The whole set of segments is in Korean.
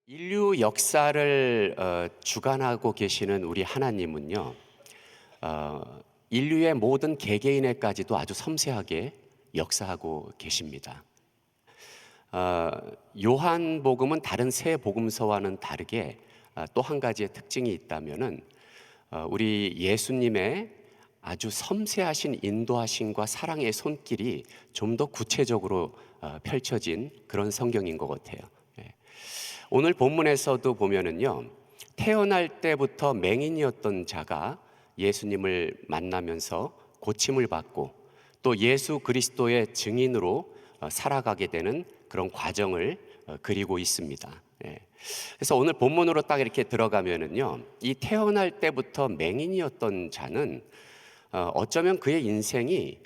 인류 역사를 주관하고 계시는 우리 하나님은요, 인류의 모든 개개인에까지도 아주 섬세하게 역사하고 계십니다. 요한복음은 다른 세 복음서와는 다르게 또 한 가지의 특징이 있다면은 우리 예수님의 아주 섬세하신 인도하심과 사랑의 손길이 좀 더 구체적으로 펼쳐진 그런 성경인 것 같아요. 예. 오늘 본문에서도 보면은요, 태어날 때부터 맹인이었던 자가 예수님을 만나면서 고침을 받고 또 예수 그리스도의 증인으로 살아가게 되는 그런 과정을 그리고 있습니다. 예. 그래서 오늘 본문으로 딱 이렇게 들어가면은요, 이 태어날 때부터 맹인이었던 자는 어쩌면 그의 인생이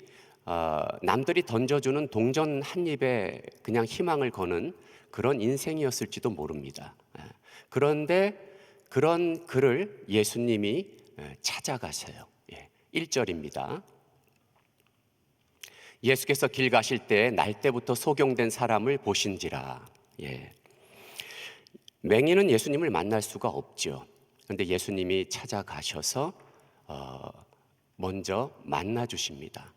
남들이 던져주는 동전 한 입에 그냥 희망을 거는 그런 인생이었을지도 모릅니다. 그런데 그런 그를 예수님이 찾아가세요. 1절입니다. 예수께서 길 가실 때 날 때부터 소경된 사람을 보신지라. 맹인은 예수님을 만날 수가 없죠. 그런데 예수님이 찾아가셔서 먼저 만나 주십니다.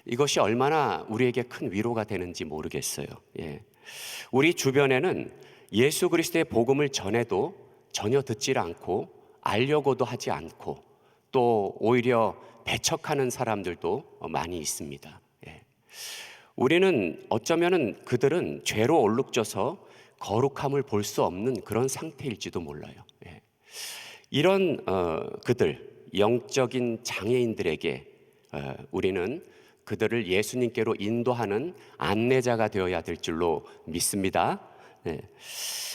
이것이 얼마나 우리에게 큰 위로가 되는지 모르겠어요. 우리 주변에는 예수 그리스도의 복음을 전해도 전혀 듣질 않고 알려고도 하지 않고 또 오히려 배척하는 사람들도 많이 있습니다. 우리는 어쩌면은 그들은 죄로 얼룩져서 거룩함을 볼 수 없는 그런 상태일지도 몰라요. 이런 그들, 영적인 장애인들에게 우리는 그들을 예수님께로 인도하는 안내자가 되어야 될 줄로 믿습니다.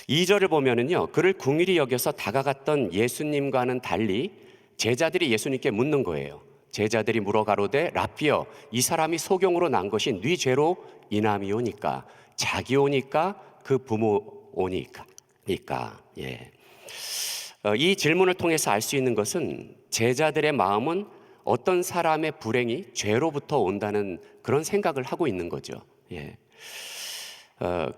2절을 보면은요, 그를 궁일이 여겨서 다가갔던 예수님과는 달리 제자들이 예수님께 묻는 거예요. 제자들이 물어 가로되 라피여, 이 사람이 소경으로 난 것이 네 죄로 인함이오니까 자기 오니까 그 부모 오니까. 이 질문을 통해서 알 수 있는 것은 제자들의 마음은 어떤 사람의 불행이 죄로부터 온다는 그런 생각을 하고 있는 거죠.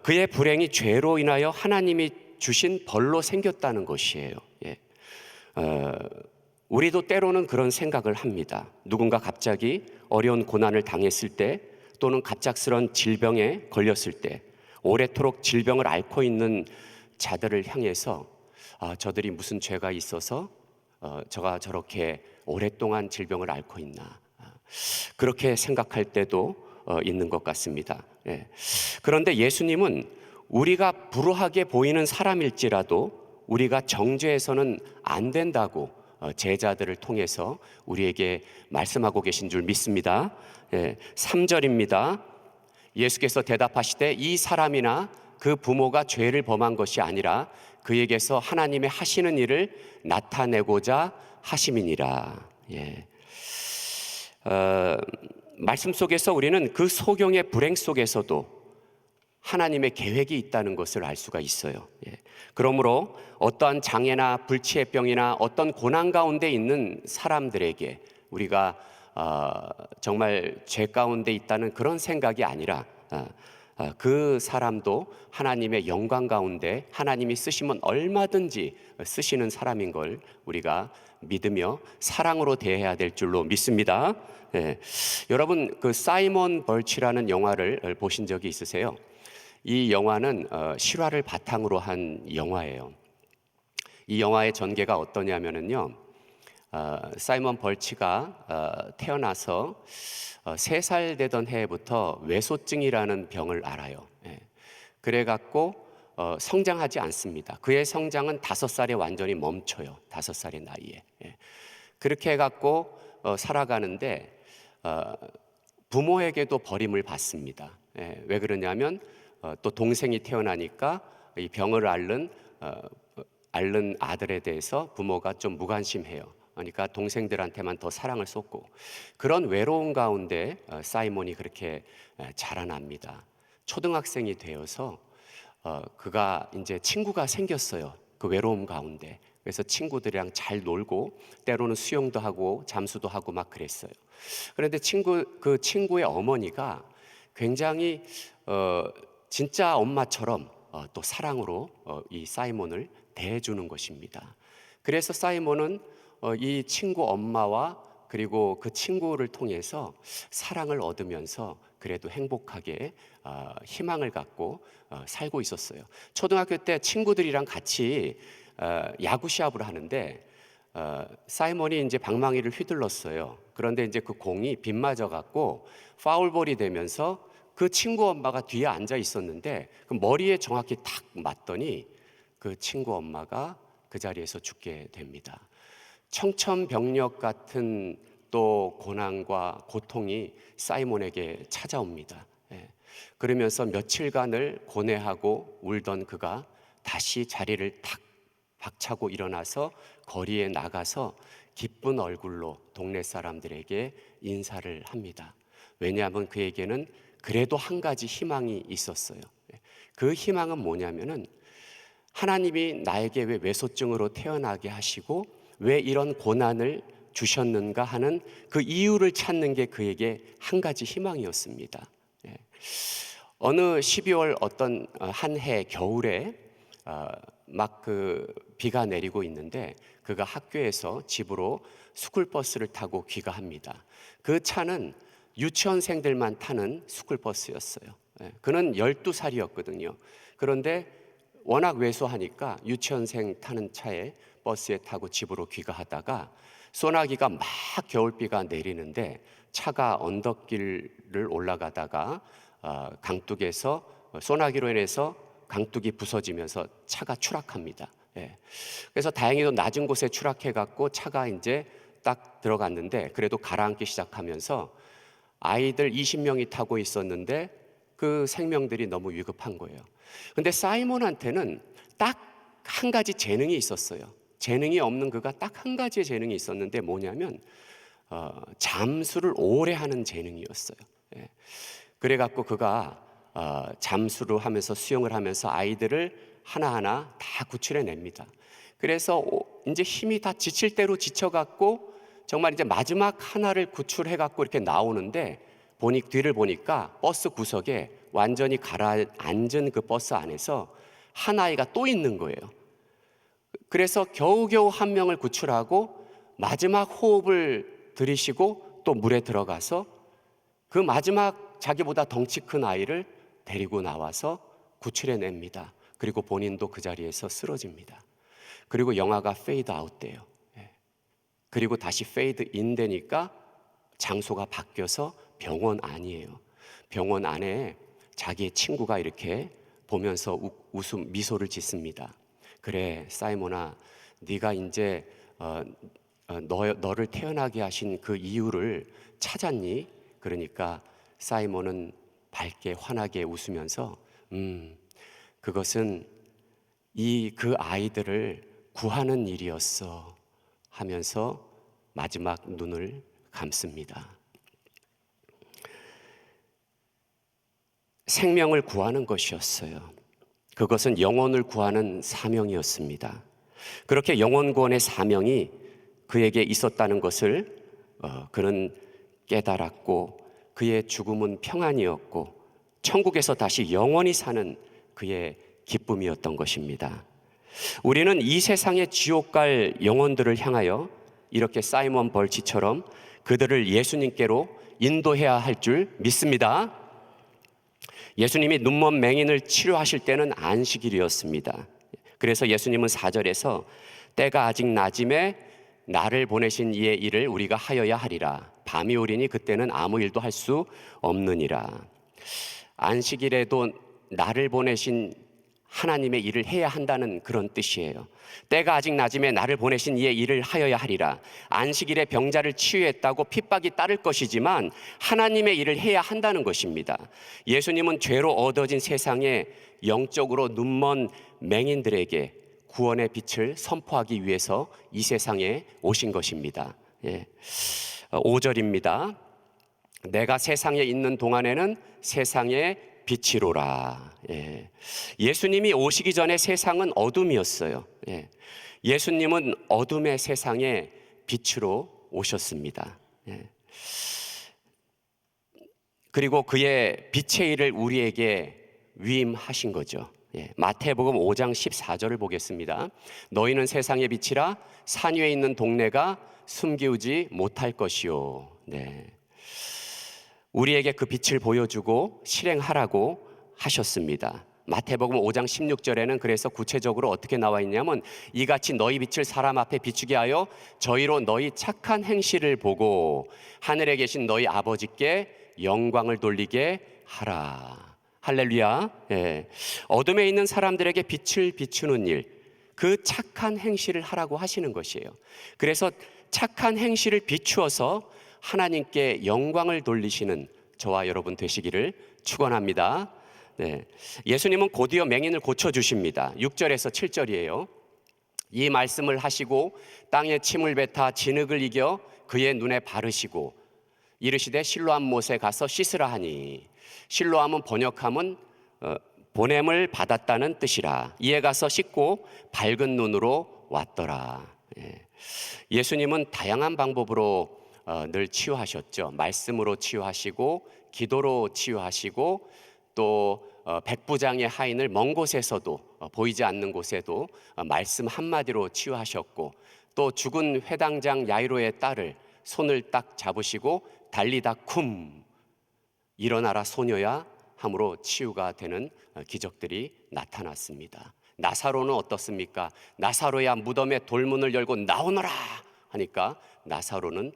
그의 불행이 죄로 인하여 하나님이 주신 벌로 생겼다는 것이에요. 우리도 때로는 그런 생각을 합니다. 누군가 갑자기 어려운 고난을 당했을 때 또는 갑작스런 질병에 걸렸을 때 오래도록 질병을 앓고 있는 자들을 향해서 저들이 무슨 죄가 있어서 저가 저렇게 오랫동안 질병을 앓고 있나, 그렇게 생각할 때도 있는 것 같습니다. 그런데 예수님은 우리가 불우하게 보이는 사람일지라도 우리가 정죄해서는 안 된다고 제자들을 통해서 우리에게 말씀하고 계신 줄 믿습니다. 3절입니다. 예수께서 대답하시되 이 사람이나 그 부모가 죄를 범한 것이 아니라 그에게서 하나님의 하시는 일을 나타내고자 하심이니라. 말씀 속에서 우리는 그 소경의 불행 속에서도 하나님의 계획이 있다는 것을 알 수가 있어요. 그러므로 어떠한 장애나 불치의 병이나 어떤 고난 가운데 있는 사람들에게 우리가 정말 죄 가운데 있다는 그런 생각이 아니라 그 사람도 하나님의 영광 가운데 하나님이 쓰시면 얼마든지 쓰시는 사람인 걸 우리가 믿으며 사랑으로 대해야 될 줄로 믿습니다. 여러분, 그 사이먼 벌치라는 영화를 보신 적이 있으세요? 이 영화는 실화를 바탕으로 한 영화예요. 이 영화의 전개가 어떠냐면요, 사이먼 벌치가 태어나서 3살 되던 해부터 외소증이라는 병을 앓아요. 그래갖고 성장하지 않습니다. 그의 성장은 5살에 완전히 멈춰요. 5살의 나이에. 그렇게 해갖고 살아가는데 부모에게도 버림을 받습니다. 왜 그러냐면 또 동생이 태어나니까 이 병을 앓는 아들에 대해서 부모가 좀 무관심해요. 그러니까 동생들한테만 더 사랑을 쏟고, 그런 외로움 가운데 사이먼이 그렇게 자라납니다. 초등학생이 되어서 그가 이제 친구가 생겼어요. 그 외로움 가운데. 그래서 친구들이랑 잘 놀고 때로는 수영도 하고 잠수도 하고 막 그랬어요. 그런데 친구의 어머니가 굉장히 진짜 엄마처럼 또 사랑으로 이 사이몬을 대해주는 것입니다. 그래서 사이몬은 이 친구 엄마와 그리고 그 친구를 통해서 사랑을 얻으면서 그래도 행복하게 희망을 갖고 살고 있었어요. 초등학교 때 친구들이랑 같이 야구 시합을 하는데 사이먼이 이제 방망이를 휘둘렀어요. 그런데 이제 그 공이 빗 맞아 갖고 파울볼이 되면서 그 친구 엄마가 뒤에 앉아 있었는데 그 머리에 정확히 탁 맞더니 그 친구 엄마가 그 자리에서 죽게 됩니다. 청천벽력 같은 또 고난과 고통이 사이몬에게 찾아옵니다. 그러면서 며칠간을 고뇌하고 울던 그가 다시 자리를 탁 박차고 일어나서 거리에 나가서 기쁜 얼굴로 동네 사람들에게 인사를 합니다. 왜냐하면 그에게는 그래도 한 가지 희망이 있었어요. 그 희망은 뭐냐면은 하나님이 나에게 왜 외소증으로 태어나게 하시고 왜 이런 고난을 주셨는가 하는 그 이유를 찾는 게 그에게 한 가지 희망이었습니다. 어느 12월 어떤 한 해 겨울에 막 그 비가 내리고 있는데 그가 학교에서 집으로 스쿨버스를 타고 귀가합니다. 그 차는 유치원생들만 타는 스쿨버스였어요. 그는 12살이었거든요. 그런데 워낙 왜소하니까 유치원생 타는 차에 버스에 타고 집으로 귀가하다가 소나기가 막 겨울비가 내리는데 차가 언덕길을 올라가다가 강둑에서 소나기로 인해서 강둑이 부서지면서 차가 추락합니다. 그래서 다행히도 낮은 곳에 추락해 갖고 차가 이제 딱 들어갔는데 그래도 가라앉기 시작하면서 아이들 20명이 타고 있었는데 그 생명들이 너무 위급한 거예요. 근데 사이몬한테는 딱 한 가지 재능이 있었어요. 재능이 없는 그가 딱 한 가지의 재능이 있었는데 뭐냐면 잠수를 오래 하는 재능이었어요. 그래갖고 그가 잠수를 하면서 수영을 하면서 아이들을 하나하나 다 구출해냅니다. 그래서 이제 힘이 다 지칠 대로 지쳐갖고 정말 이제 마지막 하나를 구출해갖고 이렇게 나오는데 뒤를 보니까 버스 구석에 완전히 가라앉은 그 버스 안에서 한 아이가 또 있는 거예요. 그래서 겨우겨우 한 명을 구출하고 마지막 호흡을 들이쉬고 또 물에 들어가서 그 마지막 자기보다 덩치 큰 아이를 데리고 나와서 구출해냅니다. 그리고 본인도 그 자리에서 쓰러집니다. 그리고 영화가 페이드 아웃 돼요. 그리고 다시 페이드 인 되니까 장소가 바뀌어서 병원 안이에요. 병원 안에 자기의 친구가 이렇게 보면서 미소를 짓습니다. 그래, 사이몬아, 네가 이제 너를 태어나게 하신 그 이유를 찾았니? 그러니까 사이몬은 밝게 환하게 웃으면서 그것은 그 아이들을 구하는 일이었어 하면서 마지막 눈을 감습니다. 생명을 구하는 것이었어요. 그것은 영혼을 구하는 사명이었습니다. 그렇게 영혼 구원의 사명이 그에게 있었다는 것을 그는 깨달았고 그의 죽음은 평안이었고 천국에서 다시 영원히 사는 그의 기쁨이었던 것입니다. 우리는 이 세상의 지옥 갈 영혼들을 향하여 이렇게 사이먼 벌치처럼 그들을 예수님께로 인도해야 할 줄 믿습니다. 예수님이 눈먼 맹인을 치료하실 때는 안식일이었습니다. 그래서 예수님은 4절에서 때가 아직 낮음에 나를 보내신 이의 일을 우리가 하여야 하리라. 밤이 오리니 그때는 아무 일도 할 수 없느니라. 안식일에도 나를 보내신 하나님의 일을 해야 한다는 그런 뜻이에요. 때가 아직 낮음에 나를 보내신 이의 일을 하여야 하리라. 안식일에 병자를 치유했다고 핍박이 따를 것이지만 하나님의 일을 해야 한다는 것입니다. 예수님은 죄로 어두워진 세상에 영적으로 눈먼 맹인들에게 구원의 빛을 선포하기 위해서 이 세상에 오신 것입니다. 5절입니다. 내가 세상에 있는 동안에는 세상의 빛이로라. 예수님이 오시기 전에 세상은 어둠이었어요. 예수님은 어둠의 세상에 빛으로 오셨습니다. 그리고 그의 빛의 일을 우리에게 위임하신 거죠. 마태복음 5장 14절을 보겠습니다. 너희는 세상의 빛이라. 산 위에 있는 동네가 숨기우지 못할 것이요. 우리에게 그 빛을 보여주고 실행하라고 하셨습니다. 마태복음 5장 16절에는 그래서 구체적으로 어떻게 나와 있냐면 이같이 너희 빛을 사람 앞에 비추게 하여 저희로 너희 착한 행실을 보고 하늘에 계신 너희 아버지께 영광을 돌리게 하라. 할렐루야. 어둠에 있는 사람들에게 빛을 비추는 일, 그 착한 행실을 하라고 하시는 것이에요. 그래서 착한 행실을 비추어서 하나님께 영광을 돌리시는 저와 여러분 되시기를 축원합니다. 예수님은 곧이어 맹인을 고쳐주십니다. 6절에서 7절이에요. 이 말씀을 하시고 땅에 침을 뱉어 진흙을 이겨 그의 눈에 바르시고 이르시되 실로암 못에 가서 씻으라 하니, 실로암은 번역하면 보냄을 받았다는 뜻이라. 이에 가서 씻고 밝은 눈으로 왔더라. 예수님은 다양한 방법으로 늘 치유하셨죠. 말씀으로 치유하시고 기도로 치유하시고 또 백부장의 하인을 먼 곳에서도 보이지 않는 곳에도 말씀 한마디로 치유하셨고, 또 죽은 회당장 야이로의 딸을 손을 딱 잡으시고 달리다 쿰 일어나라 소녀야 함으로 치유가 되는 기적들이 나타났습니다. 나사로는 어떻습니까? 나사로야 무덤에 돌문을 열고 나오너라 하니까 나사로는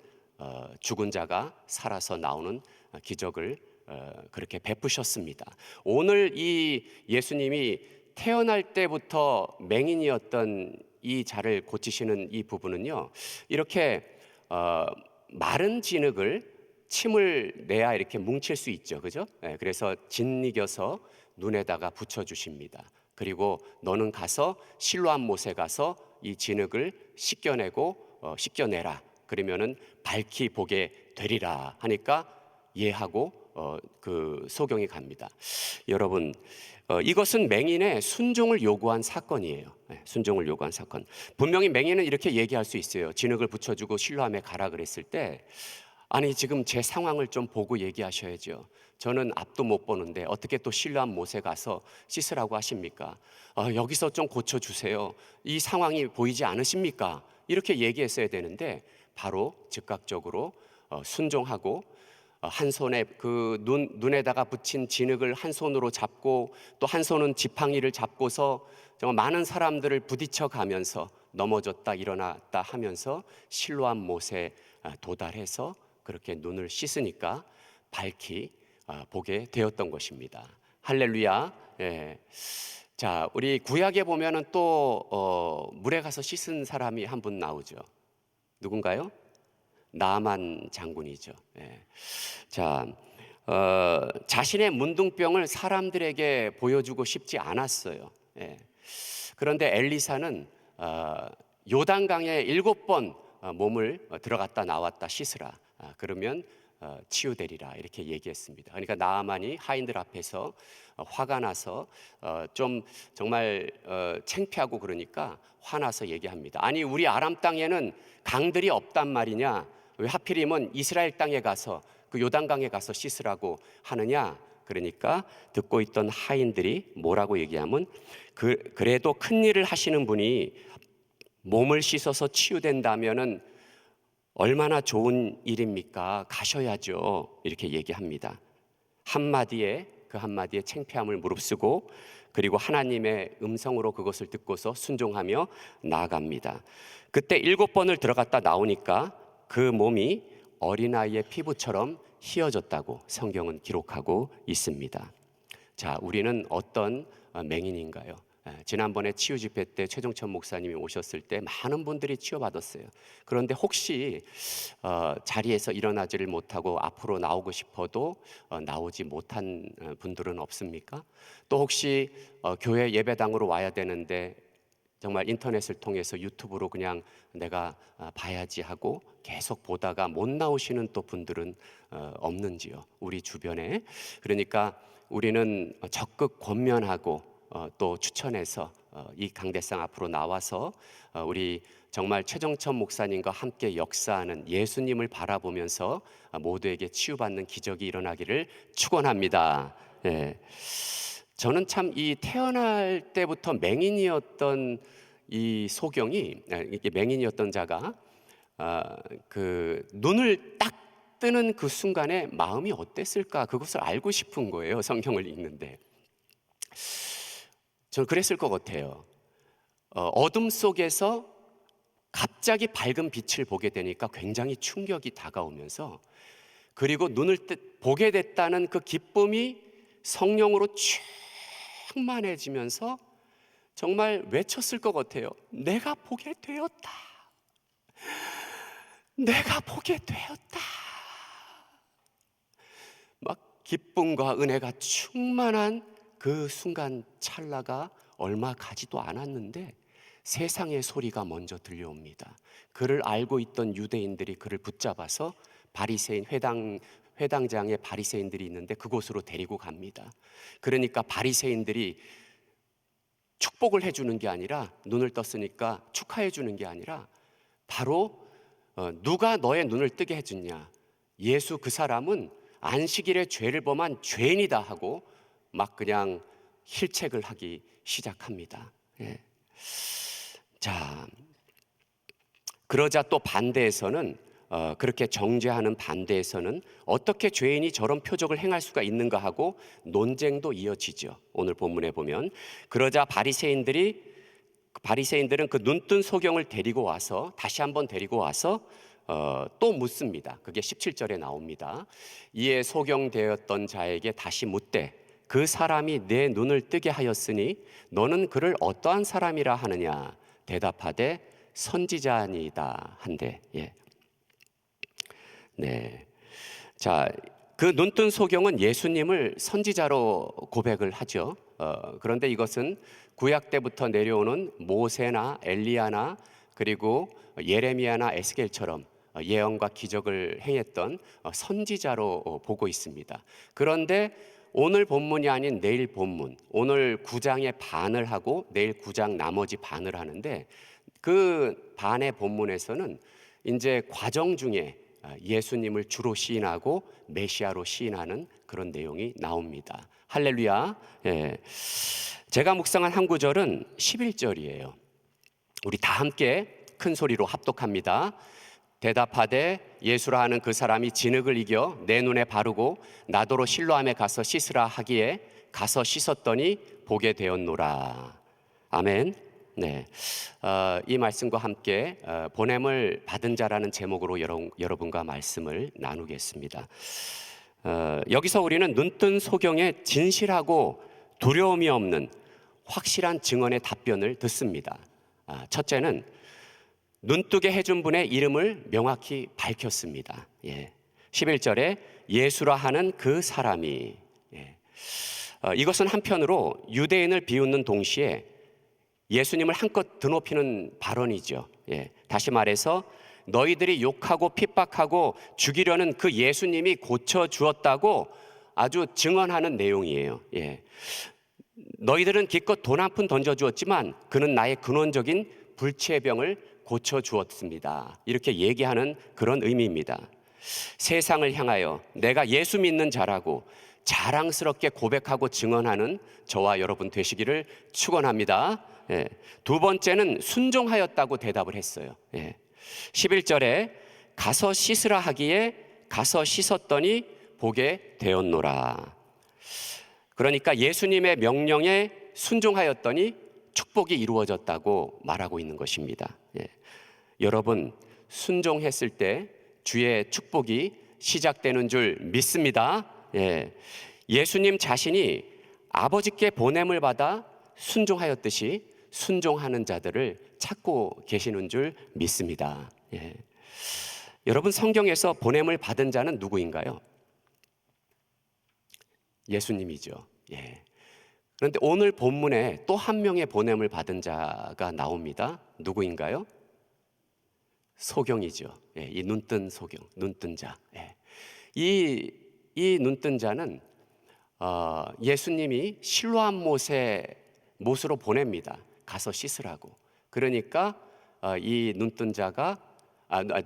죽은 자가 살아서 나오는 기적을 그렇게 베푸셨습니다. 오늘 이 예수님이 태어날 때부터 맹인이었던 이 자를 고치시는 이 부분은요, 이렇게 마른 진흙을 침을 내야 이렇게 뭉칠 수 있죠, 그죠? 그래서 짓이겨서 눈에다가 붙여주십니다. 그리고 너는 가서 실로암 못에 가서 이 진흙을 씻겨내라. 그러면은 밝히 보게 되리라 하니까 예하고 그 소경이 갑니다. 여러분, 이것은 맹인의 순종을 요구한 사건이에요. 순종을 요구한 사건. 분명히 맹인은 이렇게 얘기할 수 있어요. 진흙을 붙여주고 실로암에 가라 그랬을 때, 아니 지금 제 상황을 좀 보고 얘기하셔야죠. 저는 앞도 못 보는데 어떻게 또 실로암 못에 가서 씻으라고 하십니까? 여기서 좀 고쳐주세요. 이 상황이 보이지 않으십니까? 이렇게 얘기했어야 되는데 바로 즉각적으로 순종하고 한 손에 그 눈에다가 붙인 진흙을 한 손으로 잡고 또 한 손은 지팡이를 잡고서 정말 많은 사람들을 부딪혀 가면서 넘어졌다 일어났다 하면서 실로암 못에 도달해서 그렇게 눈을 씻으니까 밝히 보게 되었던 것입니다. 할렐루야. 자, 우리 구약에 보면은 또 물에 가서 씻은 사람이 한 분 나오죠. 누군가요? 나만 장군이죠. 자, 자신의 문둥병을 사람들에게 보여주고 싶지 않았어요. 그런데 엘리사는 요단강에 7번 몸을 들어갔다 나왔다 씻으라. 그러면 치유되리라 이렇게 얘기했습니다. 그러니까 나아만이 하인들 앞에서 화가 나서 좀 정말 창피하고 그러니까 화나서 얘기합니다. 아니 우리 아람 땅에는 강들이 없단 말이냐? 왜 하필이면 이스라엘 땅에 가서 그 요단강에 가서 씻으라고 하느냐? 그러니까 듣고 있던 하인들이 뭐라고 얘기하면 그래도 큰 일을 하시는 분이 몸을 씻어서 치유된다면은 얼마나 좋은 일입니까? 가셔야죠. 이렇게 얘기합니다. 그 한마디에 창피함을 무릅쓰고 그리고 하나님의 음성으로 그것을 듣고서 순종하며 나아갑니다. 그때 7번을 들어갔다 나오니까 그 몸이 어린아이의 피부처럼 희어졌다고 성경은 기록하고 있습니다. 자, 우리는 어떤 맹인인가요? 지난번에 치유 집회 때 최종천 목사님이 오셨을 때 많은 분들이 치유받았어요. 그런데 혹시 자리에서 일어나지를 못하고 앞으로 나오고 싶어도 나오지 못한 분들은 없습니까? 또 혹시 교회 예배당으로 와야 되는데 정말 인터넷을 통해서 유튜브로 그냥 내가 봐야지 하고 계속 보다가 못 나오시는 또 분들은 없는지요? 우리 주변에. 그러니까 우리는 적극 권면하고 또 추천해서 이 강대상 앞으로 나와서 우리 정말 최정천 목사님과 함께 역사하는 예수님을 바라보면서 모두에게 치유받는 기적이 일어나기를 축원합니다. 저는 참 이 태어날 때부터 맹인이었던 이 소경이, 이게 맹인이었던 자가 그 눈을 딱 뜨는 그 순간에 마음이 어땠을까, 그것을 알고 싶은 거예요. 성경을 읽는데 저는 그랬을 것 같아요. 어둠 속에서 갑자기 밝은 빛을 보게 되니까 굉장히 충격이 다가오면서, 그리고 눈을 보게 됐다는 그 기쁨이 성령으로 충만해지면서 정말 외쳤을 것 같아요. 내가 보게 되었다. 내가 보게 되었다. 막 기쁨과 은혜가 충만한 그 순간 찰나가 얼마 가지도 않았는데 세상의 소리가 먼저 들려옵니다. 그를 알고 있던 유대인들이 그를 붙잡아서 바리새인 회당장에 바리새인들이 있는데 그곳으로 데리고 갑니다. 그러니까 바리새인들이 축복을 해주는 게 아니라, 눈을 떴으니까 축하해 주는 게 아니라 바로 누가 너의 눈을 뜨게 해줬냐, 예수 그 사람은 안식일에 죄를 범한 죄인이다 하고 막 그냥 힐책을 하기 시작합니다. 예. 자, 그러자 또 반대에서는 그렇게 정죄하는 반대에서는 어떻게 죄인이 저런 표적을 행할 수가 있는가 하고 논쟁도 이어지죠. 오늘 본문에 보면 그러자 바리새인들은 그 눈뜬 소경을 데리고 와서 다시 한번 데리고 와서 또 묻습니다. 그게 17절에 나옵니다. 이에 소경되었던 자에게 다시 묻되 그 사람이 내 눈을 뜨게 하였으니 너는 그를 어떠한 사람이라 하느냐. 대답하되 선지자니이다 한대. 예. 네. 자, 그 눈뜬 소경은 예수님을 선지자로 고백을 하죠. 그런데 이것은 구약 때부터 내려오는 모세나 엘리야나 그리고 예레미야나 에스겔처럼 예언과 기적을 행했던 선지자로 보고 있습니다. 그런데 오늘 본문이 아닌 내일 본문, 오늘 9장의 반을 하고 내일 9장 나머지 반을 하는데, 그 반의 본문에서는 이제 과정 중에 예수님을 주로 시인하고 메시아로 시인하는 그런 내용이 나옵니다. 할렐루야. 예. 제가 묵상한 한 구절은 11절이에요. 우리 다 함께 큰 소리로 합독합니다. 대답하되 예수라 하는 그 사람이 진흙을 이겨 내 눈에 바르고 나더러 실로암에 가서 씻으라 하기에 가서 씻었더니 보게 되었노라. 아멘. 네, 이 말씀과 함께 보냄을 받은 자라는 제목으로 여러분과 말씀을 나누겠습니다. 여기서 우리는 눈뜬 소경의 진실하고 두려움이 없는 확실한 증언의 답변을 듣습니다. 첫째는 눈뜨게 해준 분의 이름을 명확히 밝혔습니다. 11절에 예수라 하는 그 사람이, 이것은 한편으로 유대인을 비웃는 동시에 예수님을 한껏 드높이는 발언이죠. 다시 말해서 너희들이 욕하고 핍박하고 죽이려는 그 예수님이 고쳐주었다고 아주 증언하는 내용이에요. 너희들은 기껏 돈 한 푼 던져주었지만 그는 나의 근원적인 불치의 병을 고쳐주었습니다. 이렇게 얘기하는 그런 의미입니다. 세상을 향하여 내가 예수 믿는 자라고 자랑스럽게 고백하고 증언하는 저와 여러분 되시기를 축원합니다. 두 번째는 순종하였다고 대답을 했어요. 11절에 가서 씻으라 하기에 가서 씻었더니 보게 되었노라. 그러니까 예수님의 명령에 순종하였더니 축복이 이루어졌다고 말하고 있는 것입니다. 여러분, 순종했을 때 주의 축복이 시작되는 줄 믿습니다. 예수님 자신이 아버지께 보냄을 받아 순종하였듯이 순종하는 자들을 찾고 계시는 줄 믿습니다. 여러분, 성경에서 보냄을 받은 자는 누구인가요? 예수님이죠. 그런데 오늘 본문에 또 한 명의 보냄을 받은 자가 나옵니다. 누구인가요? 소경이죠. 이 눈뜬 소경, 눈뜬 자. 이 눈뜬 자는 예수님이 실로암 못으로 보냅니다. 가서 씻으라고. 그러니까 이 눈뜬 자가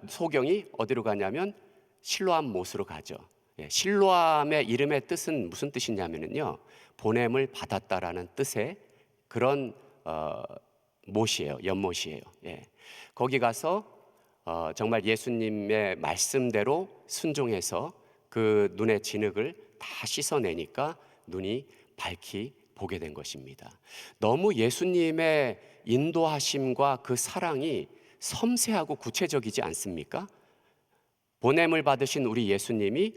소경이 어디로 가냐면 실로암 못으로 가죠. 실로암의 이름의 뜻은 무슨 뜻이냐면요, 보냄을 받았다라는 뜻의 그런 못이에요. 연못이에요. 거기 가서 정말 예수님의 말씀대로 순종해서 그 눈의 진흙을 다 씻어내니까 눈이 밝히 보게 된 것입니다. 너무 예수님의 인도하심과 그 사랑이 섬세하고 구체적이지 않습니까? 보냄을 받으신 우리 예수님이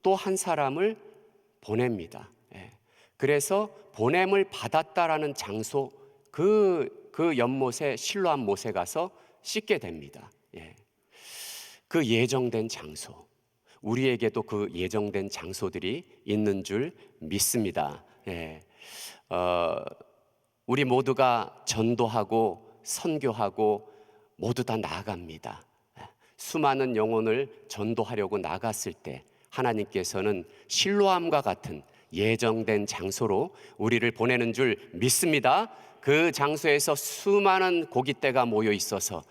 또 한 사람을 보냅니다. 그래서 보냄을 받았다라는 장소, 그 연못에, 실로암 못에 가서 씻게 됩니다. 그 예정된 장소, 우리에게도 그 예정된 장소들이 있는 줄 믿습니다. 우리 모두가 전도하고 선교하고 모두 다 나아갑니다. 수많은 영혼을 전도하려고 나갔을 때 하나님께서는 실로암과 같은 예정된 장소로 우리를 보내는 줄 믿습니다. 그 장소에서 수많은 고깃대가 모여 있어서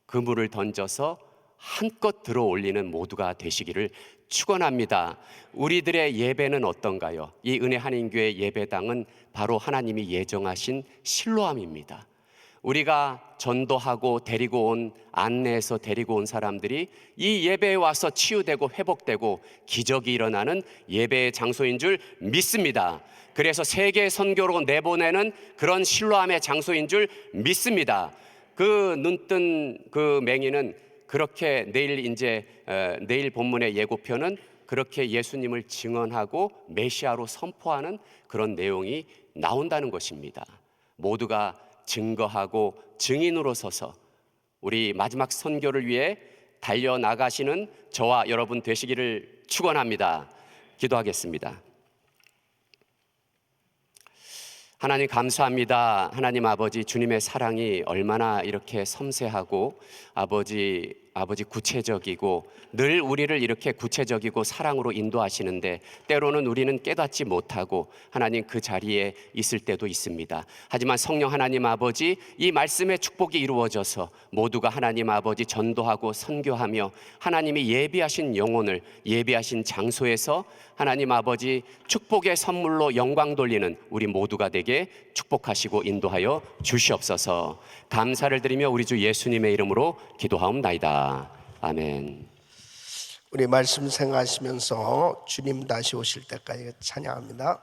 그물을 던져서 한껏 들어 올리는 모두가 되시기를 축원합니다. 우리들의 예배는 어떤가요? 이 은혜 한인교회 예배당은 바로 하나님이 예정하신 실로암입니다. 우리가 전도하고 데리고 온, 안내해서 데리고 온 사람들이 이 예배에 와서 치유되고 회복되고 기적이 일어나는 예배의 장소인 줄 믿습니다. 그래서 세계 선교로 내보내는 그런 실로암의 장소인 줄 믿습니다. 그 눈뜬 그 맹인은 그렇게 내일 본문의 예고편은 그렇게 예수님을 증언하고 메시아로 선포하는 그런 내용이 나온다는 것입니다. 모두가 증거하고 증인으로 서서 우리 마지막 선교를 위해 달려나가시는 저와 여러분 되시기를 축원합니다. 기도하겠습니다. 하나님 감사합니다. 하나님 아버지, 주님의 사랑이 얼마나 이렇게 섬세하고 아버지 구체적이고 늘 우리를 이렇게 구체적이고 사랑으로 인도하시는데 때로는 우리는 깨닫지 못하고 하나님 그 자리에 있을 때도 있습니다. 하지만 성령 하나님 아버지, 이 말씀의 축복이 이루어져서 모두가 하나님 아버지 전도하고 선교하며 하나님이 예비하신 영혼을 예비하신 장소에서 하나님 아버지 축복의 선물로 영광 돌리는 우리 모두가 되게 축복하시고 인도하여 주시옵소서. 감사를 드리며 우리 주 예수님의 이름으로 기도하옵나이다. 아멘. 우리 말씀 생각하시면서 주님 다시 오실 때까지 찬양합니다.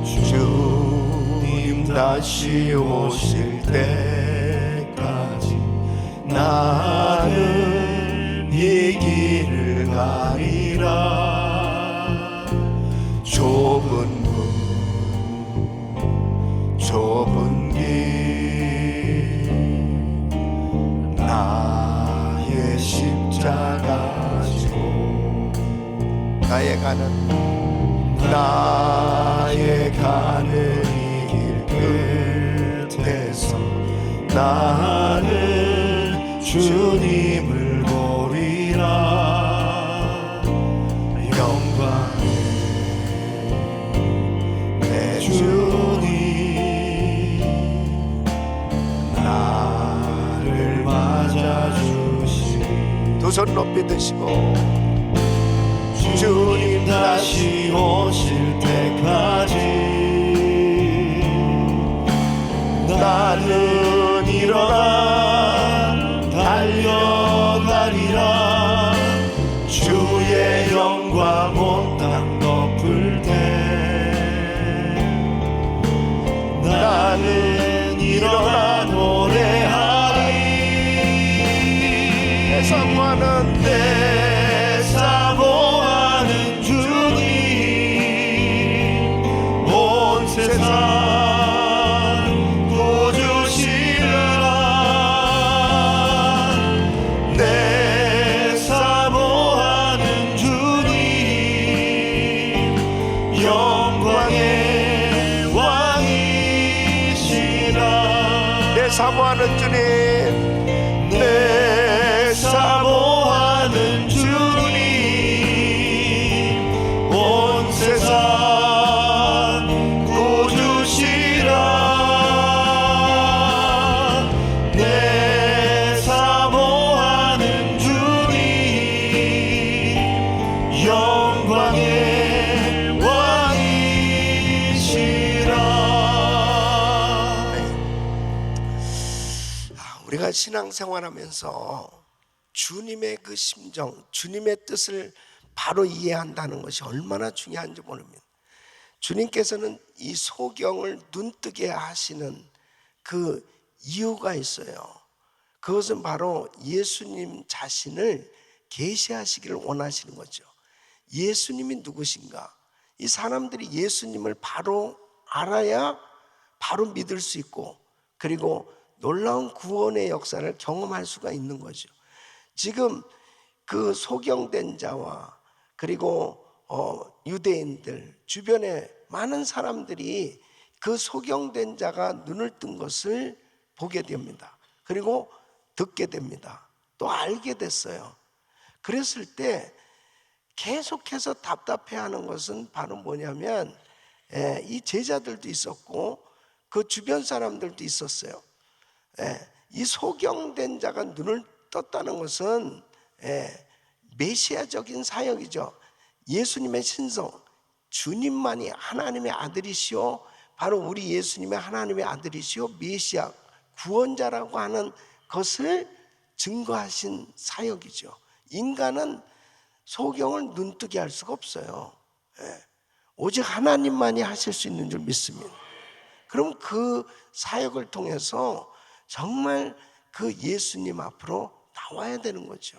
주님 다시 오실 때까지 나는 이 길을 가리라. 좁은 문 좁은 길 나의 십자가 지고 나의 가는 이 길 끝에서 나는 주님을 보리라. 영광의 내 주님 나를 맞아주시. 두 손 높이 드시고 주님 다시 오실 때까지 나는 일어나 달려가리라. 주의 영광 온 땅 덮을 때 나는 일어나 노래하리. 내 사모하는 주님 온 세상 사모하는 주님, 내 사모하는 주님 온 세상 우리가 신앙생활하면서 주님의 그 심정, 주님의 뜻을 바로 이해한다는 것이 얼마나 중요한지 모릅니다. 주님께서는 이 소경을 눈뜨게 하시는 그 이유가 있어요. 그것은 바로 예수님 자신을 계시하시기를 원하시는 거죠. 예수님이 누구신가? 이 사람들이 예수님을 바로 알아야 바로 믿을 수 있고, 그리고 놀라운 구원의 역사를 경험할 수가 있는 거죠. 지금 그 소경된 자와 그리고 유대인들 주변에 많은 사람들이 그 소경된 자가 눈을 뜬 것을 보게 됩니다. 그리고 듣게 됩니다. 또 알게 됐어요. 그랬을 때 계속해서 답답해하는 것은 바로 뭐냐면, 이 제자들도 있었고 그 주변 사람들도 있었어요. 이 소경된 자가 눈을 떴다는 것은 메시아적인 사역이죠. 예수님의 신성, 주님만이 하나님의 아들이시오, 바로 우리 예수님의 하나님의 아들이시오, 메시아 구원자라고 하는 것을 증거하신 사역이죠. 인간은 소경을 눈뜨게 할 수가 없어요. 오직 하나님만이 하실 수 있는 줄 믿습니다. 그럼 그 사역을 통해서 정말 그 예수님 앞으로 나와야 되는 거죠.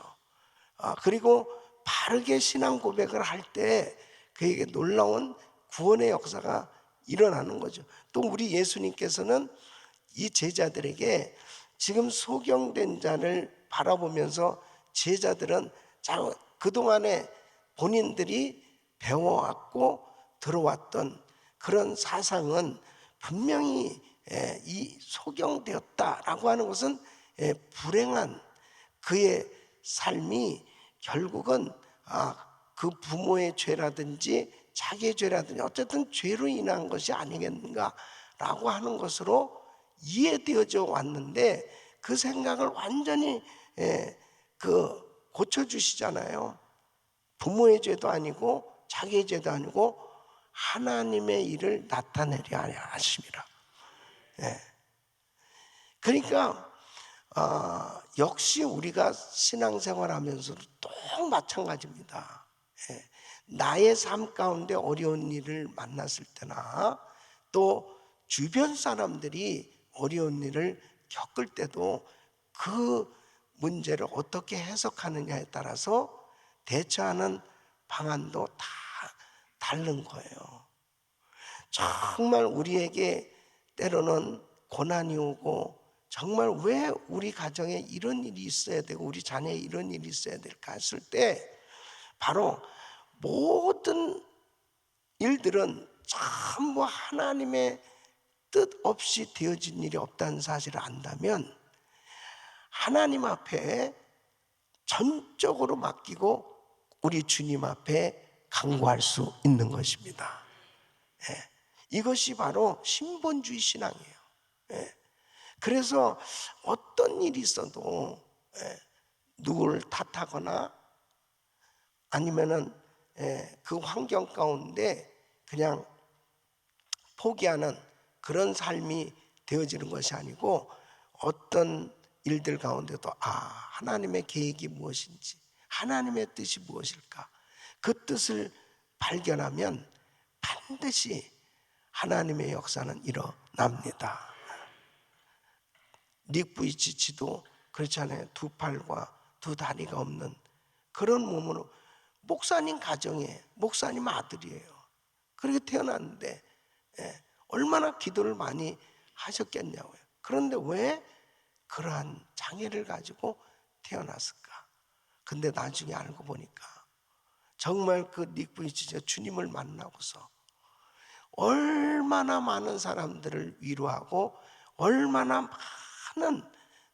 그리고 바르게 신앙 고백을 할 때 그에게 놀라운 구원의 역사가 일어나는 거죠. 또 우리 예수님께서는 이 제자들에게 지금 소경된 자를 바라보면서 제자들은 그동안에 본인들이 배워왔고 들어왔던 그런 사상은 분명히 이 소경되었다라고 하는 것은 불행한 그의 삶이 결국은 그 부모의 죄라든지 자기의 죄라든지 어쨌든 죄로 인한 것이 아니겠는가라고 하는 것으로 이해되어져 왔는데, 그 생각을 완전히 고쳐주시잖아요. 부모의 죄도 아니고 자기의 죄도 아니고 하나님의 일을 나타내려 하십니다. 그러니까 역시 우리가 신앙생활하면서도 또 마찬가지입니다. 나의 삶 가운데 어려운 일을 만났을 때나 또 주변 사람들이 어려운 일을 겪을 때도 그 문제를 어떻게 해석하느냐에 따라서 대처하는 방안도 다 다른 거예요. 정말 우리에게 때로는 고난이 오고, 정말 왜 우리 가정에 이런 일이 있어야 되고 우리 자녀에 이런 일이 있어야 될까 했을 때, 바로 모든 일들은 전부 하나님의 뜻 없이 되어진 일이 없다는 사실을 안다면 하나님 앞에 전적으로 맡기고 우리 주님 앞에 간구할 수 있는 것입니다. 이것이 바로 신본주의 신앙이에요. 그래서 어떤 일이 있어도 누구를 탓하거나 아니면은 그 환경 가운데 그냥 포기하는 그런 삶이 되어지는 것이 아니고, 어떤 일들 가운데도 하나님의 계획이 무엇인지, 하나님의 뜻이 무엇일까, 그 뜻을 발견하면 반드시 하나님의 역사는 일어납니다. 닉 부이치치도 그렇잖아요. 두 팔과 두 다리가 없는 그런 몸으로, 목사님 가정에 목사님 아들이에요. 그렇게 태어났는데 얼마나 기도를 많이 하셨겠냐고요. 그런데 왜 그러한 장애를 가지고 태어났을까? 근데 나중에 알고 보니까 정말 그 닉 부이치치가 주님을 만나고서 얼마나 많은 사람들을 위로하고 얼마나 많은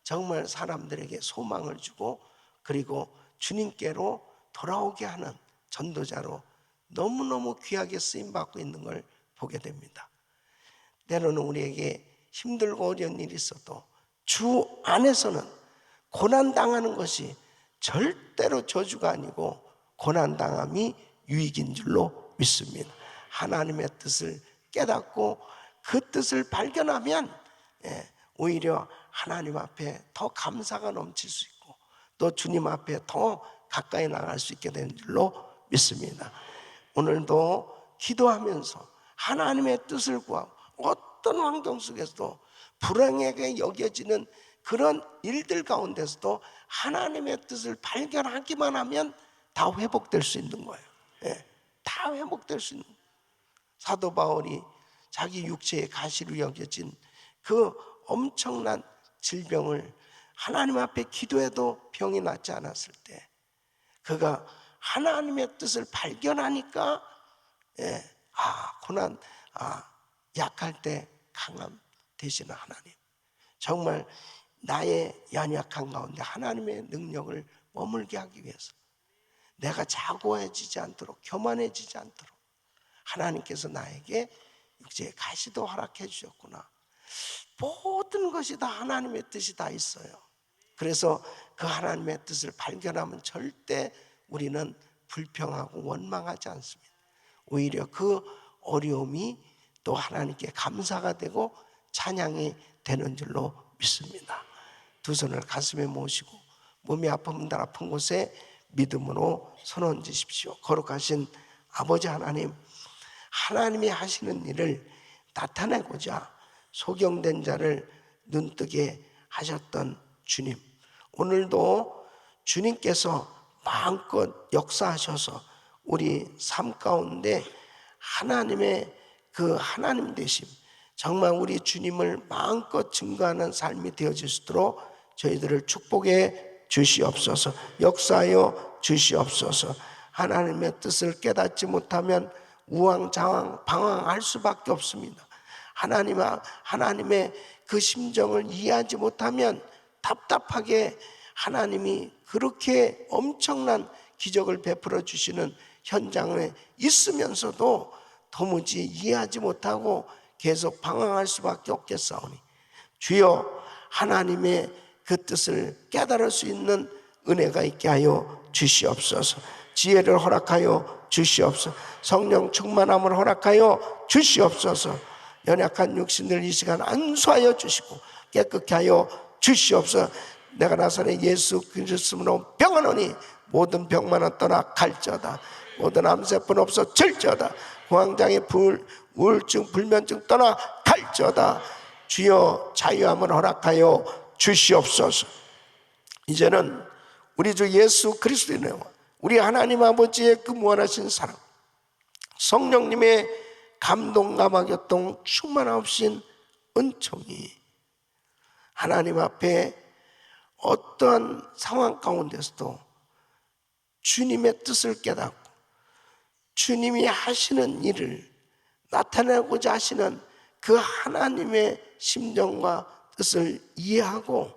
정말 사람들에게 소망을 주고, 그리고 주님께로 돌아오게 하는 전도자로 너무너무 귀하게 쓰임받고 있는 걸 보게 됩니다. 때로는 우리에게 힘들고 어려운 일이 있어도 주 안에서는 고난당하는 것이 절대로 저주가 아니고 고난당함이 유익인 줄로 믿습니다. 하나님의 뜻을 깨닫고 그 뜻을 발견하면 오히려 하나님 앞에 더 감사가 넘칠 수 있고 또 주님 앞에 더 가까이 나갈 수 있게 되는 줄로 믿습니다. 오늘도 기도하면서 하나님의 뜻을 구하고 어떤 환경 속에서도 불행하게 여겨지는 그런 일들 가운데서도 하나님의 뜻을 발견하기만 하면 다 회복될 수 있는 거예요. 예, 다 회복될 수 있는 거예요. 사도 바울이 자기 육체의 가시로 여겨진 그 엄청난 질병을 하나님 앞에 기도해도 병이 낫지 않았을 때 그가 하나님의 뜻을 발견하니까 고난, 약할 때 강함 되시는 하나님, 정말 나의 연약한 가운데 하나님의 능력을 머물게 하기 위해서 내가 자고해지지 않도록, 교만해지지 않도록 하나님께서 나에게 육체의 가시도 허락해 주셨구나. 모든 것이 다 하나님의 뜻이 다 있어요. 그래서 그 하나님의 뜻을 발견하면 절대 우리는 불평하고 원망하지 않습니다. 오히려 그 어려움이 또 하나님께 감사가 되고 찬양이 되는 줄로 믿습니다. 두 손을 가슴에 모시고 몸이 아프면 아픈 곳에 믿음으로 손 얹으십시오. 거룩하신 아버지 하나님, 하나님이 하시는 일을 나타내고자 소경된 자를 눈뜨게 하셨던 주님, 오늘도 주님께서 마음껏 역사하셔서 우리 삶 가운데 하나님의 그 하나님 되심, 정말 우리 주님을 마음껏 증거하는 삶이 되어질 수 있도록 저희들을 축복해 주시옵소서. 역사하여 주시옵소서. 하나님의 뜻을 깨닫지 못하면 우왕좌왕 방황할 수밖에 없습니다. 하나님의 그 심정을 이해하지 못하면 답답하게 하나님이 그렇게 엄청난 기적을 베풀어 주시는 현장에 있으면서도 도무지 이해하지 못하고 계속 방황할 수밖에 없겠사오니 주여, 하나님의 그 뜻을 깨달을 수 있는 은혜가 있게 하여 주시옵소서. 지혜를 허락하여 주시옵소서. 성령 충만함을 허락하여 주시옵소서. 연약한 육신들 이 시간 안수하여 주시고 깨끗게 하여 주시옵소서. 내가 나사렛 예수 그리스도로 병하노니 모든 병만은 떠나 갈지어다. 모든 암세뿐 없어질지어다. 공황장애, 우울증, 불면증 떠나 갈지어다. 주여, 자유함을 허락하여 주시옵소서. 이제는 우리 주 예수 그리스도의 은혜와 우리 하나님 아버지의 그 무한하신 사랑, 성령님의 감동감화 교통 충만하신 은총이 하나님 앞에 어떠한 상황 가운데서도 주님의 뜻을 깨닫고 주님이 하시는 일을 나타내고자 하시는 그 하나님의 심정과 뜻을 이해하고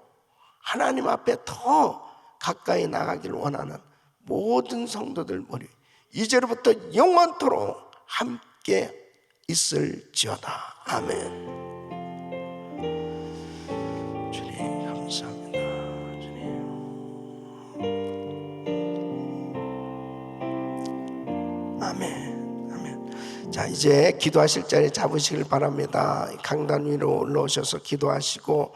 하나님 앞에 더 가까이 나가기를 원하는 모든 성도들 머리 이제로부터 영원토록 함께 있을지어다. 아멘. 주님 감사합니다. 주님. 아멘. 아멘. 자, 이제 기도하실 자리 잡으시길 바랍니다. 강단 위로 올라오셔서 기도하시고,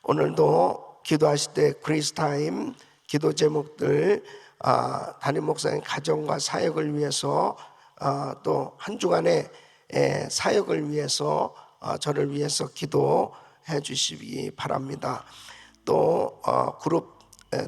오늘도 기도하실 때 그리스타임 기도 제목들, 담임 목사님 가정과 사역을 위해서, 또 한 주간의 사역을 위해서, 저를 위해서 기도해 주시기 바랍니다. 또 그룹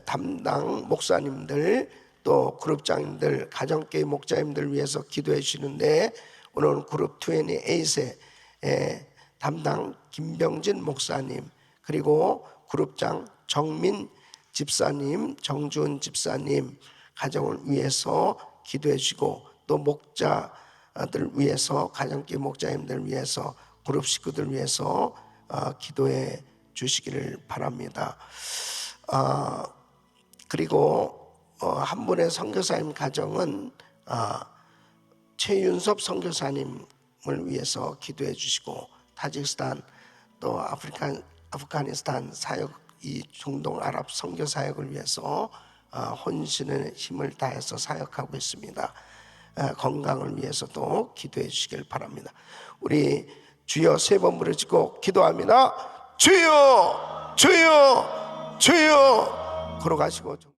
담당 목사님들, 또 그룹장님들, 가정교회 목자님들 위해서 기도해 주시는데, 오늘은 그룹 28의 담당 김병진 목사님, 그리고 그룹장 정민 집사님, 정준 집사님 가정을 위해서 기도해 주시고, 또 목자들 위해서, 가정교회 목자님들 위해서, 그룹 식구들 위해서 기도해 주시기를 바랍니다. 그리고 한 분의 선교사님 가정은 최윤섭 선교사님을 위해서 기도해 주시고, 타지키스탄 또 아프가니스탄 사역, 이 중동 아랍 선교 사역을 위해서 혼신의 힘을 다해서 사역하고 있습니다. 건강을 위해서도 기도해 주시길 바랍니다. 우리 주여 세 번 부르짖고 기도합니다. 주여 주여 주여 걸어가시고 좀